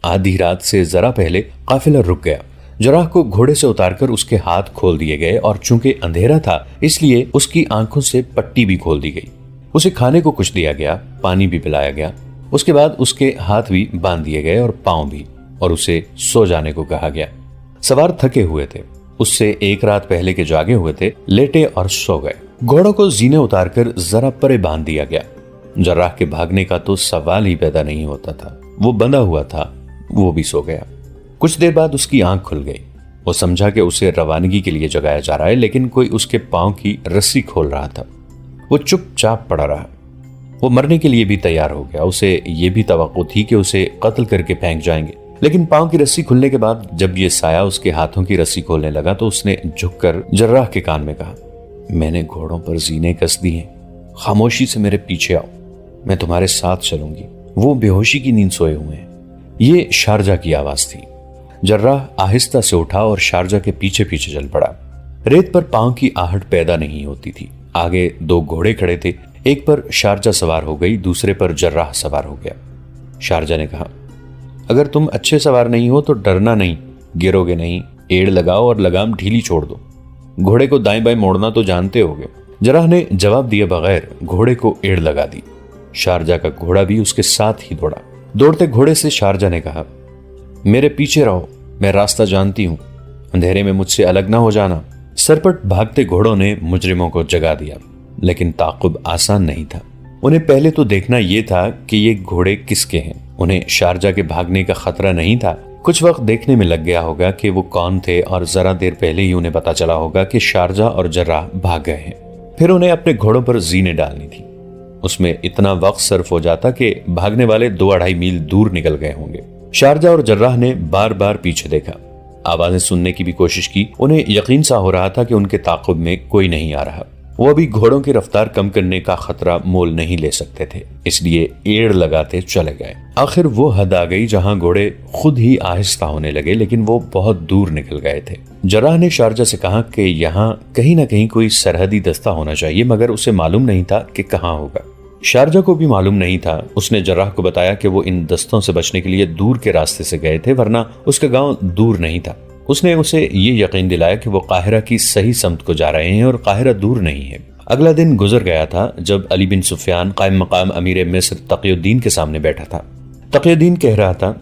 آدھی رات سے ذرا پہلے قافلہ رک گیا۔ جراح کو گھوڑے سے اتار کر اس کے ہاتھ کھول دیے گئے اور چونکہ اندھیرا تھا اس لیے اس کی آنکھوں سے پٹی بھی کھول دی گئی۔ اسے کھانے کو کچھ دیا گیا، پانی بھی پلایا گیا۔ اس کے بعد اس کے ہاتھ بھی باندھ دیے گئے اور پاؤں بھی، اور اسے سو جانے کو کہا گیا۔ سوار تھکے ہوئے تھے، اس سے ایک رات پہلے کے جاگے ہوئے تھے، لیٹے اور سو گئے۔ گھوڑوں کو زینے اتار کر ذرا پرے باندھ دیا گیا۔ جراح کے بھاگنے کا تو سوال ہی پیدا نہیں ہوتا تھا، وہ بندھا ہوا تھا، وہ بھی سو گیا۔ کچھ دیر بعد اس کی آنکھ کھل گئی۔ وہ سمجھا کہ اسے روانگی کے لیے جگایا جا رہا ہے، لیکن کوئی اس کے پاؤں کی رسی کھول رہا تھا۔ وہ چپ چاپ پڑا رہا۔ وہ مرنے کے لیے بھی تیار ہو گیا۔ اسے یہ بھی توقع تھی کہ اسے قتل کر کے پھینک جائیں گے، لیکن پاؤں کی رسی کھلنے کے بعد جب یہ سایہ اس کے ہاتھوں کی رسی کھولنے لگا تو اس نے جھک کر جراح کے کان میں کہا، میں نے گھوڑوں پر زینے کس دی ہیں، خاموشی سے میرے پیچھے آؤ، میں تمہارے ساتھ چلوں گی۔ وہ بے ہوشی کی نیند سوئے ہوئے ہیں۔ یہ شارجہ کی آواز تھی۔ جراح آہستہ سے اٹھا اور شارجہ کے پیچھے پیچھے چل پڑا۔ ریت پر پاؤں کی آہٹ پیدا نہیں ہوتی تھی۔ آگے دو گھوڑے کھڑے تھے، ایک پر شارجہ سوار ہو گئی، دوسرے پر جراح سوار ہو گیا۔ شارجہ نے کہا، اگر تم اچھے سوار نہیں ہو تو ڈرنا نہیں، گرو گے نہیں، ایڑ لگاؤ اور لگام ڈھیلی چھوڑ دو، گھوڑے کو دائیں بائیں موڑنا تو جانتے ہوگے۔ جراح نے جواب دیے بغیر گھوڑے کو ایڑ لگا دی۔ شارجہ کا گھوڑا بھی اس کے ساتھ ہی دوڑا۔ دوڑتے گھوڑے سے شارجہ نے کہا، میرے پیچھے رہو، میں راستہ جانتی ہوں، اندھیرے میں مجھ سے الگ نہ ہو جانا۔ سرپٹ بھاگتے گھوڑوں نے مجرموں کو جگا دیا، لیکن تعاقب آسان نہیں تھا۔ انہیں پہلے تو دیکھنا یہ تھا کہ یہ گھوڑے کس کے ہیں۔ انہیں شارجہ کے بھاگنے کا خطرہ نہیں تھا۔ کچھ وقت دیکھنے میں لگ گیا ہوگا کہ وہ کون تھے، اور ذرا دیر پہلے ہی انہیں پتا چلا ہوگا کہ شارجہ اور جراح بھاگ گئے ہیں۔ پھر انہیں اپنے گھوڑوں پر زینے ڈالنی تھی۔ اس میں اتنا وقت صرف ہو جاتا کہ بھاگنے والے 2-2.5 میل دور نکل گئے ہوں گے۔ شارجہ اور جراح نے بار بار پیچھے دیکھا، آوازیں سننے کی بھی کوشش کی۔ انہیں یقین سا ہو رہا تھا کہ ان کے تعاقب میں کوئی نہیں آ رہا۔ وہ ابھی گھوڑوں کی رفتار کم کرنے کا خطرہ مول نہیں لے سکتے تھے، اس لیے ایڑ لگاتے چلے گئے۔ آخر وہ حد آ گئی جہاں گھوڑے خود ہی آہستہ ہونے لگے، لیکن وہ بہت دور نکل گئے تھے۔ جراح نے شارجہ سے کہا کہ یہاں کہیں نہ کہیں کوئی سرحدی دستہ ہونا چاہیے، مگر اسے معلوم نہیں تھا کہ کہاں ہوگا۔ شارجہ کو بھی معلوم نہیں تھا۔ اس نے جراح کو بتایا کہ وہ ان دستوں سے بچنے کے لیے دور کے راستے سے گئے تھے، ورنہ اس کا گاؤں دور نہیں تھا۔ اس نے اسے یہ یقین دلایا کہ وہ قاہرہ کی صحیح سمت کو جا رہے ہیں اور قاہرہ دور نہیں ہے۔ اگلا دن گزر گیا تھا جب علی بن سفیان قائم مقام امیر مصر تقی الدین کے سامنے بیٹھا تھا۔ تقی الدین کہہ رہا تھا،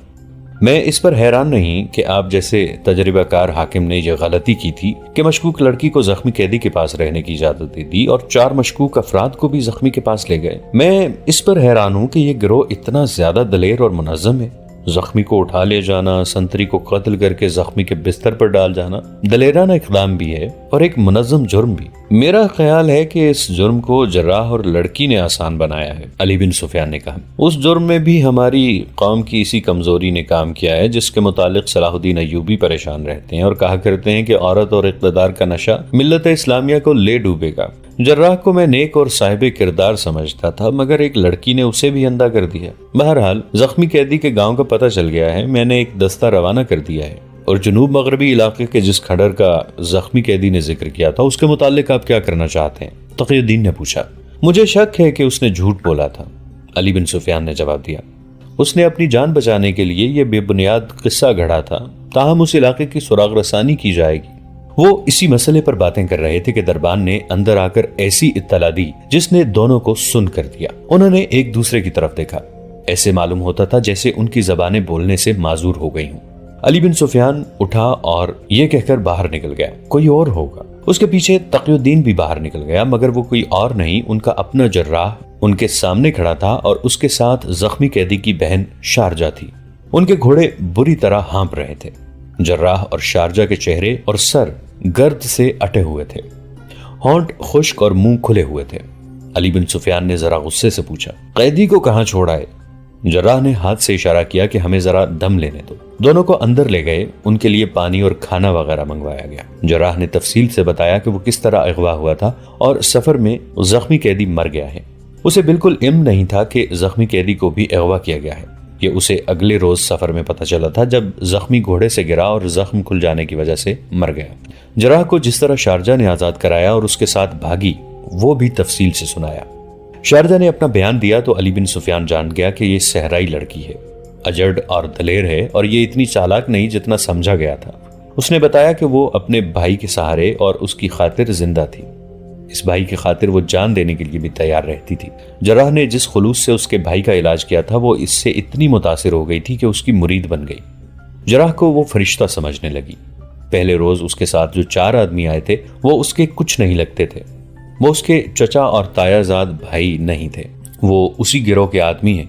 میں اس پر حیران نہیں کہ آپ جیسے تجربہ کار حاکم نے یہ غلطی کی تھی کہ مشکوک لڑکی کو زخمی قیدی کے پاس رہنے کی اجازت دے دی اور 4 مشکوک افراد کو بھی زخمی کے پاس لے گئے۔ میں اس پر حیران ہوں کہ یہ گروہ اتنا زیادہ دلیر اور منظم ہے۔ زخمی کو اٹھا لے جانا، سنتری کو قتل کر کے زخمی کے بستر پر ڈال جانا دلیرانہ اقدام بھی ہے اور ایک منظم جرم بھی۔ میرا خیال ہے کہ اس جرم کو جراح اور لڑکی نے آسان بنایا ہے، علی بن سفیان نے کہا۔ اس جرم میں بھی ہماری قوم کی اسی کمزوری نے کام کیا ہے جس کے متعلق صلاح الدین ایوبی پریشان رہتے ہیں اور کہا کرتے ہیں کہ عورت اور اقتدار کا نشہ ملت اسلامیہ کو لے ڈوبے گا۔ جراح کو میں نیک اور صاحب کردار سمجھتا تھا، مگر ایک لڑکی نے اسے بھی اندھا کر دیا۔ بہرحال زخمی قیدی کے گاؤں کا پتہ چل گیا ہے، میں نے ایک دستہ روانہ کر دیا ہے، اور جنوب مغربی علاقے کے جس کھڈر کا زخمی قیدی نے ذکر کیا تھا اس کے متعلق آپ کیا کرنا چاہتے ہیں؟ تقی الدین نے پوچھا۔ مجھے شک ہے کہ اس نے جھوٹ بولا تھا، علی بن سفیان نے جواب دیا۔ اس نے اپنی جان بچانے کے لیے یہ بے بنیاد قصہ گھڑا تھا، تاہم اس علاقے کی سراغ رسانی کی جائے گی۔ وہ اسی مسئلے پر باتیں کر رہے تھے کہ دربان نے اندر آ کر ایسی اطلاع دی جس نے دونوں کو سن کر دیا۔ انہوں نے ایک دوسرے کی طرف دیکھا، ایسے معلوم ہوتا تھا جیسے ان کی زبانیں بولنے سے معذور ہو گئی ہوں۔ علی بن سفیان اٹھا اور یہ کہہ کر باہر نکل گیا، کوئی اور ہوگا۔ اس کے پیچھے تقی الدین بھی باہر نکل گیا، مگر وہ کوئی اور نہیں، ان کا اپنا جراح ان کے سامنے کھڑا تھا اور اس کے ساتھ زخمی قیدی کی بہن شارجہ تھی۔ ان کے گھوڑے بری طرح ہانپ رہے تھے۔ جراح اور شارجہ کے چہرے اور سر گرد سے اٹے ہوئے تھے، ہونٹ خشک اور منہ کھلے ہوئے تھے۔ علی بن سفیان نے ذرا غصے سے پوچھا، قیدی کو کہاں چھوڑا ہے؟ جراح نے ہاتھ سے اشارہ کیا کہ ہمیں ذرا دم لینے دو۔ دونوں کو اندر لے گئے، ان کے لیے پانی اور کھانا وغیرہ منگوایا گیا۔ جراح نے تفصیل سے بتایا کہ وہ کس طرح اغوا ہوا تھا اور سفر میں زخمی قیدی مر گیا ہے۔ اسے بالکل علم نہیں تھا کہ زخمی قیدی کو بھی اغوا کیا گیا ہے۔ یہ اسے اگلے روز سفر میں پتہ چلا تھا جب زخمی گھوڑے سے گرا اور زخم کھل جانے کی وجہ سے مر گیا۔ جراح کو جس طرح شارجہ نے آزاد کرایا اور اس کے ساتھ بھاگی وہ بھی تفصیل سے سنایا۔ شارجہ نے اپنا بیان دیا تو علی بن سفیان جان گیا کہ یہ صحرائی لڑکی ہے۔ اجڑ اور دلیر ہے اور یہ اتنی چالاک نہیں جتنا سمجھا گیا تھا۔ اس نے بتایا کہ وہ اپنے بھائی کے سہارے اور اس کی خاطر زندہ تھی۔ اس بھائی کی خاطر وہ جان دینے کے لیے بھی تیار رہتی تھی۔ جراح نے جس خلوص سے اس کے بھائی کا علاج کیا تھا وہ اس سے اتنی متاثر ہو گئی تھی کہ اس کی مرید بن گئی۔ جراح کو وہ فرشتہ سمجھنے لگی۔ پہلے روز اس کے ساتھ جو 4 آدمی آئے تھے وہ اس کے کچھ نہیں لگتے تھے۔ وہ اس کے چچا اور تایا زاد بھائی نہیں تھے، وہ اسی گروہ کے آدمی ہیں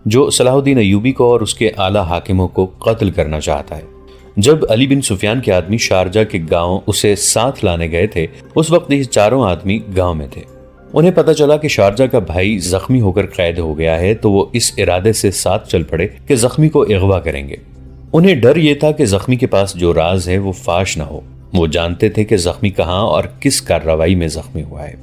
جو صلاح الدین ایوبی کو اور اس کے اعلیٰ حاکموں کو قتل کرنا چاہتا ہے۔ جب علی بن سفیان کے آدمی شارجہ کے گاؤں اسے ساتھ لانے گئے تھے، اس وقت یہ 4 آدمی گاؤں میں تھے۔ انہیں پتہ چلا کہ شارجہ کا بھائی زخمی ہو کر قید ہو گیا ہے، تو وہ اس ارادے سے ساتھ چل پڑے کہ زخمی کو اغوا کریں گے۔ انہیں ڈر یہ تھا کہ زخمی کے پاس جو راز ہے وہ فاش نہ ہو۔ وہ جانتے تھے کہ زخمی کہاں اور کس کارروائی میں زخمی ہوا ہے۔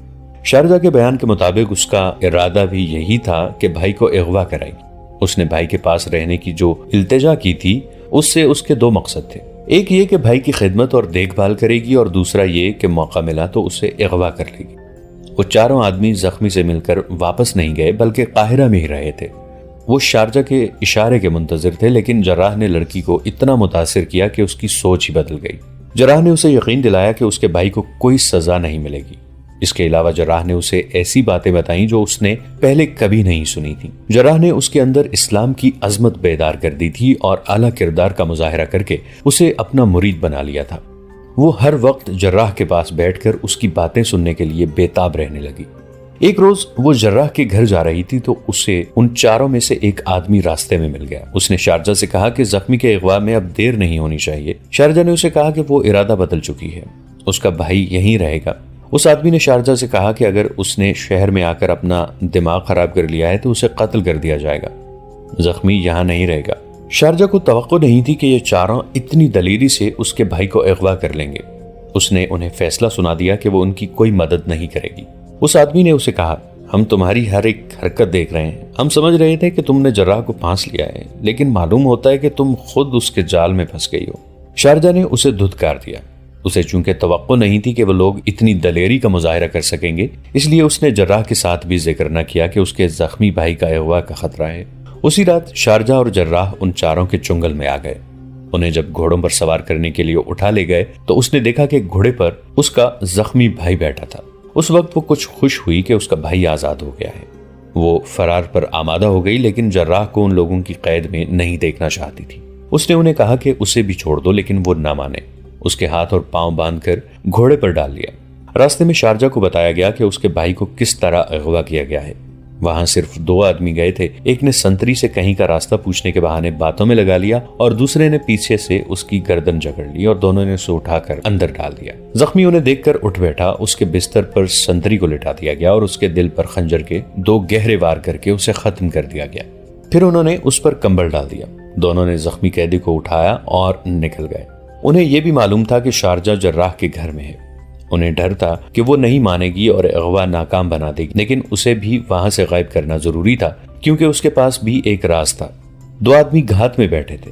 شارجہ کے بیان کے مطابق اس کا ارادہ بھی یہی تھا کہ بھائی کو اغوا کرائے گی۔ اس نے بھائی کے پاس رہنے کی جو التجا کی تھی اس سے اس کے 2 مقصد تھے، ایک یہ کہ بھائی کی خدمت اور دیکھ بھال کرے گی، اور دوسرا یہ کہ موقع ملا تو اسے اغوا کر لے گی۔ وہ 4 آدمی زخمی سے مل کر واپس نہیں گئے بلکہ قاہرہ میں ہی رہے تھے۔ وہ شارجہ کے اشارے کے منتظر تھے، لیکن جراح نے لڑکی کو اتنا متاثر کیا کہ اس کی سوچ ہی بدل گئی۔ جراح نے اسے یقین دلایا کہ اس کے بھائی کو کوئی سزا نہیں ملے گی۔ اس کے علاوہ جراح نے اسے ایسی باتیں بتائیں جو اس نے پہلے کبھی نہیں سنی تھی۔ جراح نے اس کے اندر اسلام کی عظمت بیدار کر دی تھی اور اعلیٰ کردار کا مظاہرہ کر کے اسے اپنا مرید بنا لیا تھا۔ وہ ہر وقت جراح کے پاس بیٹھ کر اس کی باتیں سننے کے لیے بےتاب رہنے لگی۔ ایک روز وہ جراح کے گھر جا رہی تھی تو اسے ان 4 میں سے ایک آدمی راستے میں مل گیا۔ اس نے شارجہ سے کہا کہ زخمی کے اغوا میں اب دیر نہیں ہونی چاہیے۔ شارجہ نے اسے کہا کہ وہ ارادہ بدل چکی ہے، اس کا بھائی یہیں رہے گا۔ اس آدمی نے شارجہ سے کہا کہ اگر اس نے شہر میں آ کر اپنا دماغ خراب کر لیا ہے تو اسے قتل کر دیا جائے گا، زخمی یہاں نہیں رہے گا۔ شارجہ کو توقع نہیں تھی کہ یہ 4 اتنی دلیری سے اس کے بھائی کو اغوا کر لیں گے۔ اس نے انہیں فیصلہ سنا دیا کہ وہ ان کی کوئی مدد نہیں کرے گی۔ اس آدمی نے اسے کہا، ہم تمہاری ہر ایک حرکت دیکھ رہے ہیں، ہم سمجھ رہے تھے کہ تم نے جراح کو پھانس لیا ہے، لیکن معلوم ہوتا ہے کہ تم خود اس کے جال میں پھنس گئی ہو۔ شارجہ نے اسے دھتکار دیا۔ اسے چونکہ توقع نہیں تھی کہ وہ لوگ اتنی دلیری کا مظاہرہ کر سکیں گے، اس لیے اس نے جراح کے ساتھ بھی ذکر نہ کیا کہ اس کے زخمی بھائی کا اغوا کا خطرہ ہے۔ اسی رات شارجہ اور جراح ان 4 کے چنگل میں آ گئے۔ انہیں جب گھوڑوں پر سوار کرنے کے لیے اٹھا لے گئے تو اس نے دیکھا کہ گھوڑے پر اس کا زخمی بھائی بیٹھا تھا۔ اس وقت وہ کچھ خوش ہوئی کہ اس کا بھائی آزاد ہو گیا ہے۔ وہ فرار پر آمادہ ہو گئی، لیکن جراح کو ان لوگوں کی قید میں نہیں دیکھنا چاہتی تھی۔ اس نے انہیں کہا کہ اسے بھی چھوڑ دو، لیکن وہ نہ مانے۔ اس کے ہاتھ اور پاؤں باندھ کر گھوڑے پر ڈال لیا۔ راستے میں شارجہ کو بتایا گیا کہ اس کے بھائی کو کس طرح اغوا کیا گیا ہے۔ وہاں صرف 2 آدمی گئے تھے، ایک نے سنتری سے کہیں کا راستہ پوچھنے کے بہانے باتوں میں لگا لیا اور دوسرے نے پیچھے سے اس کی گردن جکڑ لی اور دونوں نے اسے اٹھا کر اندر ڈال دیا۔ زخمی انہیں دیکھ کر اٹھ بیٹھا، اس کے بستر پر سنتری کو لٹا دیا گیا اور اس کے دل پر خنجر کے 2 گہرے وار کر کے اسے ختم کر دیا گیا۔ پھر انہوں نے اس پر کمبل ڈال دیا۔ دونوں نے زخمی قیدی کو اٹھایا اور نکل گئے۔ انہیں یہ بھی معلوم تھا کہ شارجہ جراح کے گھر میں ہے۔ انہیں ڈر تھا کہ وہ نہیں مانے گی اور اغوا ناکام بنا دے گی، لیکن اسے بھی وہاں سے غائب کرنا ضروری تھا کیونکہ اس کے پاس بھی ایک راز تھا۔ 2 آدمی گھات میں بیٹھے تھے۔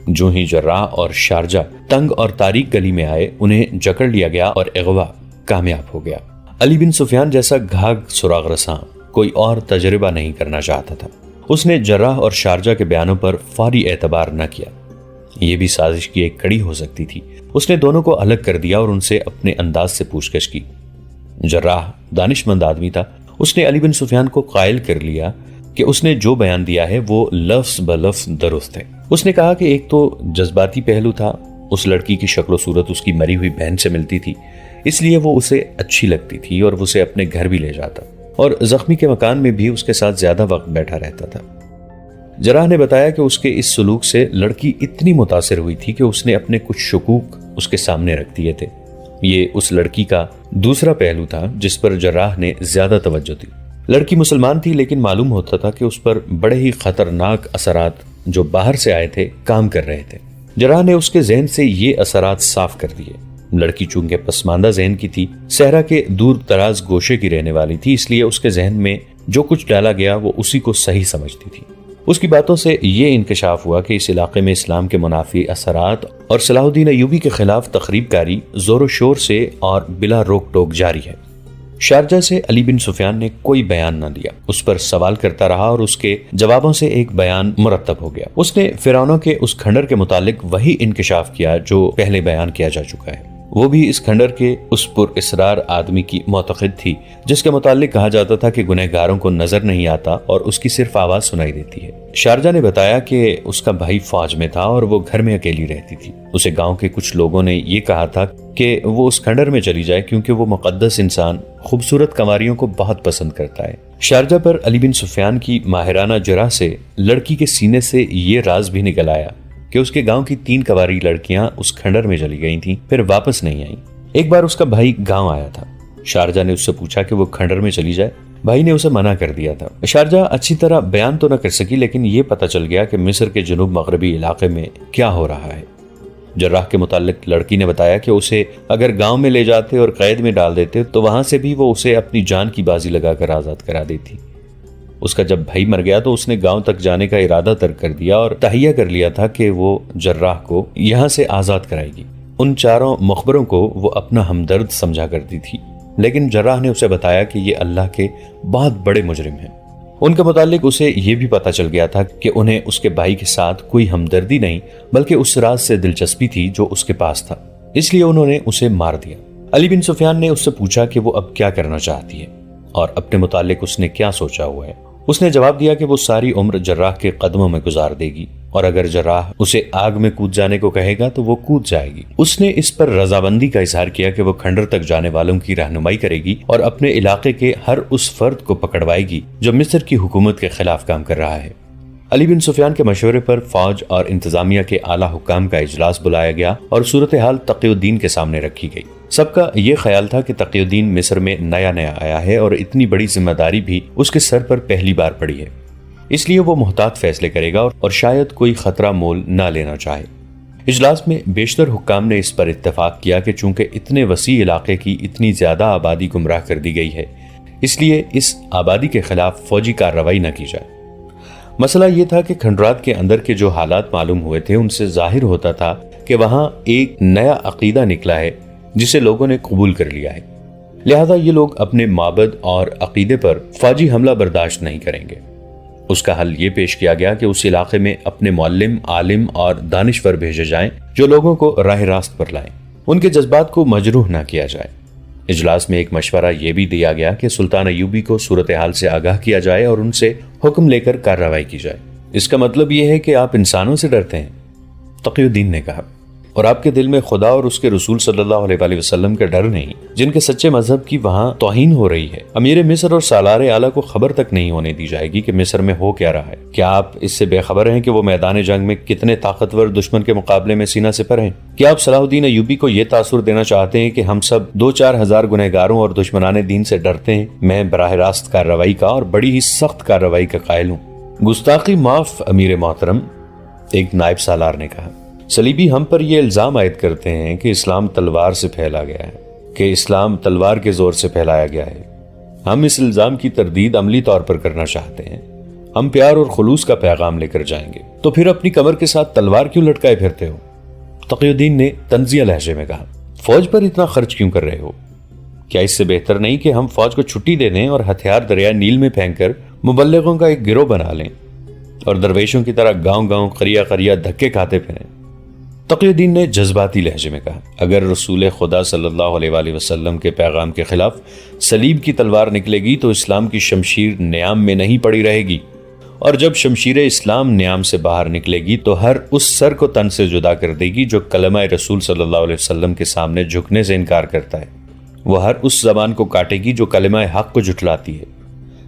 جو ہی جراح اور شارجہ تنگ اور تاریک گلی میں آئے، انہیں جکڑ لیا گیا اور اغوا کامیاب ہو گیا۔ علی بن سفیان جیسا گھاگ سراغ رساں کوئی اور تجربہ نہیں کرنا چاہتا تھا۔ اس نے جراح اور شارجہ کے بیانوں پر فوری اعتبار نہ کیا۔ یہ بھی سازش کی ایک کڑی ہو سکتی تھی۔ اس نے دونوں کو الگ کر دیا اور ان سے اپنے انداز سے پوچھ گچھ کی۔ جراح دانش مند آدمی تھا۔ اس نے علی بن سفیان کو قائل کر لیا کہ اس نے جو بیان دیا ہے وہ لفظ بلفظ درست ہے۔ اس نے کہا کہ ایک تو جذباتی پہلو تھا، اس لڑکی کی شکل و صورت اس کی مری ہوئی بہن سے ملتی تھی، اس لیے وہ اسے اچھی لگتی تھی اور وہ اسے اپنے گھر بھی لے جاتا اور زخمی کے مکان میں بھی اس کے ساتھ زیادہ وقت بیٹھا رہتا تھا۔ جراح نے بتایا کہ اس کے اس سلوک سے لڑکی اتنی متاثر ہوئی تھی کہ اس نے اپنے کچھ شکوک اس کے سامنے رکھ دیے تھے۔ یہ اس لڑکی کا دوسرا پہلو تھا جس پر جراح نے زیادہ توجہ دی۔ لڑکی مسلمان تھی، لیکن معلوم ہوتا تھا کہ اس پر بڑے ہی خطرناک اثرات جو باہر سے آئے تھے کام کر رہے تھے۔ جراح نے اس کے ذہن سے یہ اثرات صاف کر دیے۔ لڑکی چونکہ پسماندہ ذہن کی تھی، صحرا کے دور دراز گوشے کی رہنے والی تھی، اس لیے اس کے ذہن میں جو کچھ ڈالا گیا وہ اسی کو صحیح سمجھتی تھی۔ اس کی باتوں سے یہ انکشاف ہوا کہ اس علاقے میں اسلام کے منافی اثرات اور صلاح الدین ایوبی کے خلاف تخریب کاری زور و شور سے اور بلا روک ٹوک جاری ہے۔ شارجہ سے علی بن سفیان نے کوئی بیان نہ دیا، اس پر سوال کرتا رہا اور اس کے جوابوں سے ایک بیان مرتب ہو گیا۔ اس نے فرعونوں کے اس کھنڈر کے متعلق وہی انکشاف کیا جو پہلے بیان کیا جا چکا ہے۔ وہ بھی اس کھنڈر کے اس پر اسرار آدمی کی معتقد تھی جس کے متعلق کہا جاتا تھا کہ گنہگاروں کو نظر نہیں آتا اور اس کی صرف آواز سنائی دیتی ہے۔ شارجہ نے بتایا کہ اس کا بھائی فوج میں تھا اور وہ گھر میں اکیلی رہتی تھی۔ اسے گاؤں کے کچھ لوگوں نے یہ کہا تھا کہ وہ اس کھنڈر میں چلی جائے کیونکہ وہ مقدس انسان خوبصورت کنواریوں کو بہت پسند کرتا ہے۔ شارجہ پر علی بن سفیان کی ماہرانہ جرح سے لڑکی کے سینے سے یہ راز بھی نکل آیا کہ اس کے گاؤں کی 3 کنواری لڑکیاں اس کھنڈر میں چلی گئی تھیں، پھر واپس نہیں آئیں۔ ایک بار اس کا بھائی گاؤں آیا تھا۔ شارجہ نے اس سے پوچھا کہ وہ کھنڈر میں چلی جائے۔ بھائی نے اسے منع کر دیا تھا۔ شارجہ اچھی طرح بیان تو نہ کر سکی، لیکن یہ پتہ چل گیا کہ مصر کے جنوب مغربی علاقے میں کیا ہو رہا ہے۔ جراح کے متعلق لڑکی نے بتایا کہ اسے اگر گاؤں میں لے جاتے اور قید میں ڈال دیتے تو وہاں سے بھی وہ اسے اپنی جان کی بازی لگا کر آزاد کرا دیتی۔ اس کا جب بھائی مر گیا تو اس نے گاؤں تک جانے کا ارادہ ترک کر دیا اور تہیہ کر لیا تھا کہ وہ جراح کو یہاں سے آزاد کرائے گی۔ ان 4 مخبروں کو وہ اپنا ہمدرد سمجھا کرتی تھی، لیکن جراح نے اسے بتایا کہ یہ اللہ کے بہت بڑے مجرم ہیں۔ ان کے متعلق اسے یہ بھی پتہ چل گیا تھا کہ انہیں اس کے بھائی کے ساتھ کوئی ہمدردی نہیں بلکہ اس راز سے دلچسپی تھی جو اس کے پاس تھا، اس لیے انہوں نے اسے مار دیا۔ علی بن سفیان نے اس سے پوچھا کہ وہ اب کیا کرنا چاہتی ہے اور اپنے متعلق اس نے کیا سوچا ہوا ہے۔ اس نے جواب دیا کہ وہ ساری عمر جراح کے قدموں میں گزار دے گی اور اگر جراح اسے آگ میں کود جانے کو کہے گا تو وہ کود جائے گی۔ اس نے اس پر رضامندی کا اظہار کیا کہ وہ کھنڈر تک جانے والوں کی رہنمائی کرے گی اور اپنے علاقے کے ہر اس فرد کو پکڑوائے گی جو مصر کی حکومت کے خلاف کام کر رہا ہے۔ علی بن سفیان کے مشورے پر فوج اور انتظامیہ کے اعلیٰ حکام کا اجلاس بلایا گیا اور صورتحال تقی الدین کے سامنے رکھی گئی۔ سب کا یہ خیال تھا کہ تقی الدین مصر میں نیا آیا ہے اور اتنی بڑی ذمہ داری بھی اس کے سر پر پہلی بار پڑی ہے، اس لیے وہ محتاط فیصلے کرے گا اور شاید کوئی خطرہ مول نہ لینا چاہے۔ اجلاس میں بیشتر حکام نے اس پر اتفاق کیا کہ چونکہ اتنے وسیع علاقے کی اتنی زیادہ آبادی گمراہ کر دی گئی ہے، اس لیے اس آبادی کے خلاف فوجی کارروائی نہ کی جائے۔ مسئلہ یہ تھا کہ کھنڈرات کے اندر کے جو حالات معلوم ہوئے تھے ان سے ظاہر ہوتا تھا کہ وہاں ایک نیا عقیدہ نکلا ہے جسے لوگوں نے قبول کر لیا ہے، لہذا یہ لوگ اپنے معبد اور عقیدے پر فوجی حملہ برداشت نہیں کریں گے۔ اس کا حل یہ پیش کیا گیا کہ اس علاقے میں اپنے معلم، عالم اور دانشور بھیجے جائیں جو لوگوں کو راہ راست پر لائیں، ان کے جذبات کو مجروح نہ کیا جائے۔ اجلاس میں ایک مشورہ یہ بھی دیا گیا کہ سلطان ایوبی کو صورتحال سے آگاہ کیا جائے اور ان سے حکم لے کر کارروائی کی جائے۔ اس کا مطلب یہ ہے کہ آپ انسانوں سے ڈرتے ہیں، تقی الدین نے کہا، اور آپ کے دل میں خدا اور اس کے رسول صلی اللہ علیہ وآلہ وسلم کا ڈر نہیں، جن کے سچے مذہب کی وہاں توہین ہو رہی ہے۔ امیر مصر اور سالار اعلیٰ کو خبر تک نہیں ہونے دی جائے گی کہ مصر میں ہو کیا رہا ہے۔ کیا آپ اس سے بے خبر ہیں کہ وہ میدان جنگ میں کتنے طاقتور دشمن کے مقابلے میں سینہ سپر ہیں؟ کیا آپ صلاح الدین ایوبی کو یہ تاثر دینا چاہتے ہیں کہ ہم سب 2-4 ہزار گنہگاروں اور دشمنان دین سے ڈرتے ہیں؟ میں براہ راست کارروائی کا اور بڑی ہی سخت کارروائی کا قائل ہوں۔ گستاخی معاف امیر محترم، ایک نائب سالار نے کہا۔ صلیبی ہم پر یہ الزام عائد کرتے ہیں کہ اسلام تلوار سے پھیلا گیا ہے، کہ اسلام تلوار کے زور سے پھیلایا گیا ہے۔ ہم اس الزام کی تردید عملی طور پر کرنا چاہتے ہیں۔ ہم پیار اور خلوص کا پیغام لے کر جائیں گے۔ تو پھر اپنی کمر کے ساتھ تلوار کیوں لٹکائے پھرتے ہو؟ تقی الدین نے طنزیہ لہجے میں کہا۔ فوج پر اتنا خرچ کیوں کر رہے ہو؟ کیا اس سے بہتر نہیں کہ ہم فوج کو چھٹی دے دیں اور ہتھیار دریائے نیل میں پھینک کر مبلغوں کا ایک گروہ بنا لیں اور درویشوں کی طرح گاؤں گاؤں قریہ قریہ دھکے کھاتے پھریں؟ تقی الدین نے جذباتی لہجے میں کہا، اگر رسول خدا صلی اللہ علیہ وآلہ وسلم کے پیغام کے خلاف صلیب کی تلوار نکلے گی تو اسلام کی شمشیر نیام میں نہیں پڑی رہے گی، اور جب شمشیر اسلام نیام سے باہر نکلے گی تو ہر اس سر کو تن سے جدا کر دے گی جو کلمہ رسول صلی اللہ علیہ وسلم کے سامنے جھکنے سے انکار کرتا ہے۔ وہ ہر اس زبان کو کاٹے گی جو کلمہ حق کو جھٹلاتی ہے۔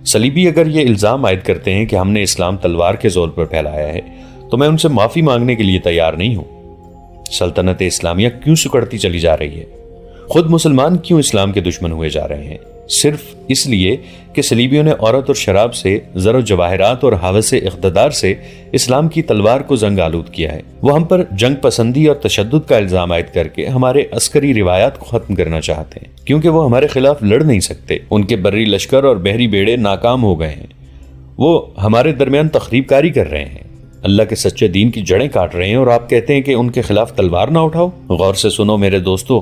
صلیبی اگر یہ الزام عائد کرتے ہیں کہ ہم نے اسلام تلوار کے زور پر پھیلایا ہے تو میں ان سے معافی مانگنے کے لیے تیار نہیں ہوں۔ سلطنت اسلامیہ کیوں سکڑتی چلی جا رہی ہے؟ خود مسلمان کیوں اسلام کے دشمن ہوئے جا رہے ہیں؟ صرف اس لیے کہ صلیبیوں نے عورت اور شراب سے، زر و جواہرات اور ہوس اقتدار سے اسلام کی تلوار کو زنگ آلود کیا ہے۔ وہ ہم پر جنگ پسندی اور تشدد کا الزام عائد کر کے ہمارے عسکری روایات کو ختم کرنا چاہتے ہیں، کیونکہ وہ ہمارے خلاف لڑ نہیں سکتے۔ ان کے بری لشکر اور بحری بیڑے ناکام ہو گئے ہیں، وہ ہمارے درمیان تخریب کاری کر رہے ہیں، اللہ کے سچے دین کی جڑیں کاٹ رہے ہیں، اور آپ کہتے ہیں کہ ان کے خلاف تلوار نہ اٹھاؤ۔ غور سے سنو میرے دوستو،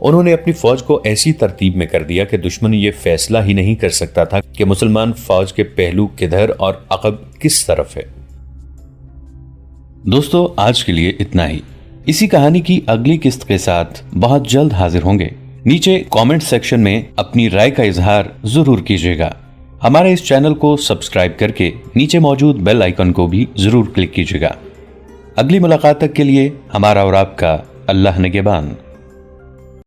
انہوں نے اپنی فوج کو ایسی ترتیب میں کر دیا کہ دشمن یہ فیصلہ ہی نہیں کر سکتا تھا کہ مسلمان فوج کے پہلو کدھر اور عقب کس طرف ہے۔ دوستو، آج کے لیے اتنا ہی۔ اسی کہانی کی اگلی قسط کے ساتھ بہت جلد حاضر ہوں گے۔ نیچے کامنٹ سیکشن میں اپنی رائے کا اظہار ضرور کیجیے گا۔ ہمارے اس چینل کو سبسکرائب کر کے نیچے موجود بیل آئیکن کو بھی ضرور کلک کیجیے گا۔ اگلی ملاقات تک کے لیے ہمارا اور آپ کا اللہ نگہبان۔